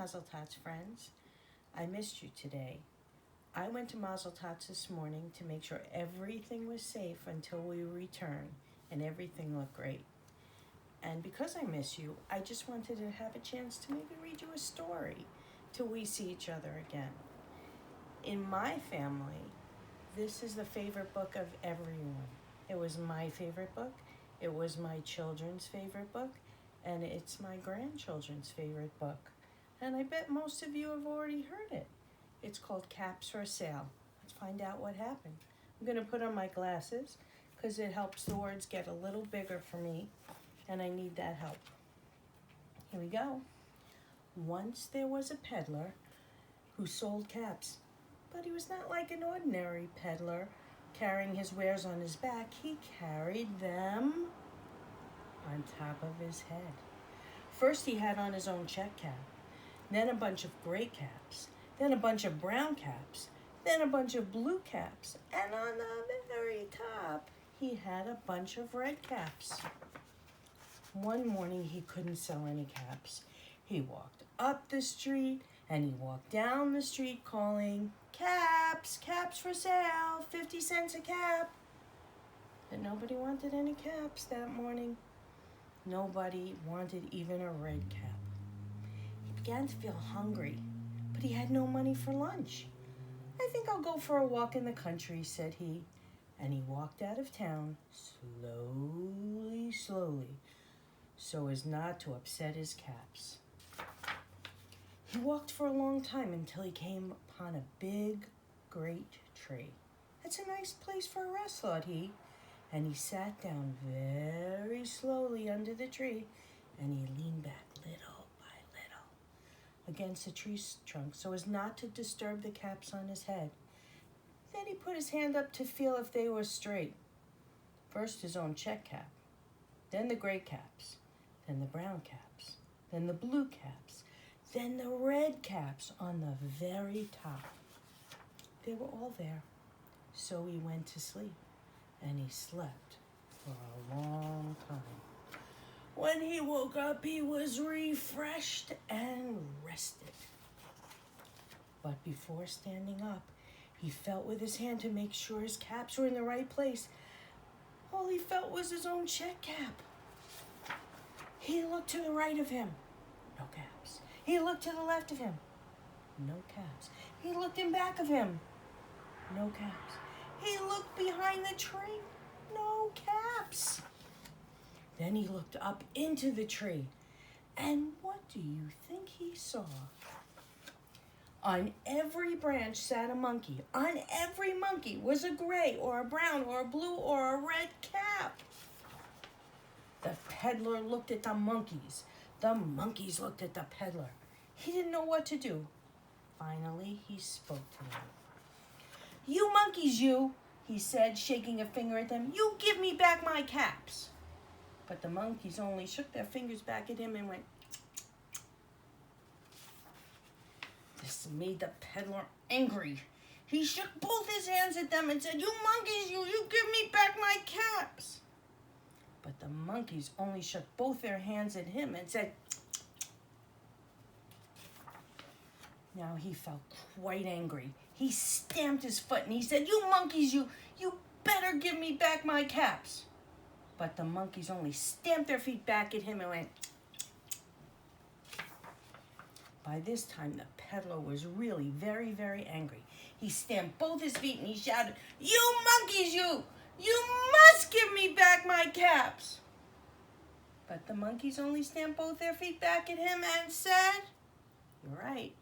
Mazel Tots friends. I missed you today. I went to Mazel Tots this morning to make sure everything was safe until we return, and everything looked great. And because I miss you, I just wanted to have a chance to maybe read you a story till we see each other again. In my family, this is the favorite book of everyone. It was my favorite book, it was my children's favorite book, and it's my grandchildren's favorite book. And I bet most of you have already heard it. It's called Caps for Sale. Let's find out what happened. I'm going to put on my glasses because it helps the words get a little bigger for me, and I need that help. Here we go. Once there was a peddler who sold caps, but he was not like an ordinary peddler carrying his wares on his back. He carried them on top of his head. First he had on his own check cap, then a bunch of gray caps, then a bunch of brown caps, then a bunch of blue caps, and on the very top, he had a bunch of red caps. One morning, he couldn't sell any caps. He walked up the street, and he walked down the street calling, "Caps, caps for sale, 50 cents a cap." But nobody wanted any caps that morning. Nobody wanted even a red cap. He began to feel hungry, but he had no money for lunch. "I think I'll go for a walk in the country," said he. And he walked out of town slowly, so as not to upset his caps. He walked for a long time until he came upon a big, great tree. "That's a nice place for a rest," thought he. And he sat down very slowly under the tree, and he leaned back little by little against the tree's trunk so as not to disturb the caps on his head. Then he put his hand up to feel if they were straight. First his own check cap, then the gray caps, then the brown caps, then the blue caps, then the red caps on the very top. They were all there, so he went to sleep. And he slept for a long time. When he woke up, he was refreshed and rested. But before standing up, he felt with his hand to make sure his caps were in the right place. All he felt was his own check cap. He looked to the right of him. No caps. He looked to the left of him. No caps. He looked in back of him. No caps. He looked behind the tree. No caps. Then he looked up into the tree. And what do you think he saw? On every branch sat a monkey. On every monkey was a gray or a brown or a blue or a red cap. The peddler looked at the monkeys. The monkeys looked at the peddler. He didn't know what to do. Finally, he spoke to them. "You monkeys, you," he said, shaking a finger at them. "You give me back my caps." But the monkeys only shook their fingers back at him and went. This made the peddler angry. He shook both his hands at them and said, "You monkeys, you give me back my caps." But the monkeys only shook both their hands at him and said. Now he felt quite angry. He stamped his foot and he said, "You monkeys, you better give me back my caps." But the monkeys only stamped their feet back at him and went. By this time, the peddler was really very, very angry. He stamped both his feet and he shouted, "You monkeys, you must give me back my caps." But the monkeys only stamped both their feet back at him and said, "You're right."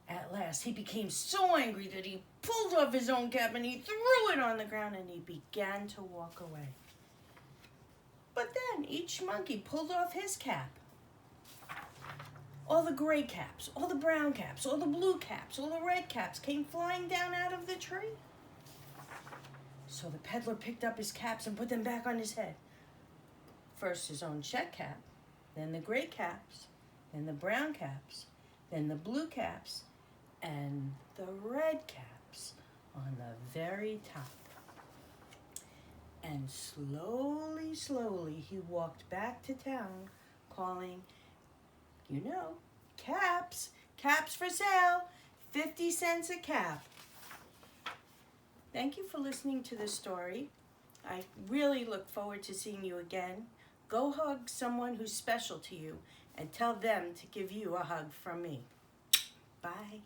At last, he became so angry that he pulled off his own cap and he threw it on the ground and he began to walk away. But then each monkey pulled off his cap. All the gray caps, all the brown caps, all the blue caps, all the red caps came flying down out of the tree. So the peddler picked up his caps and put them back on his head. First his own check cap, then the gray caps, then the brown caps, then the blue caps, and the red caps on the very top. And slowly he walked back to town calling. You know, caps. Caps for sale. 50 cents a cap. Thank you for listening to the story. I really look forward to seeing you again. Go hug someone who's special to you and tell them to give you a hug from me. Bye.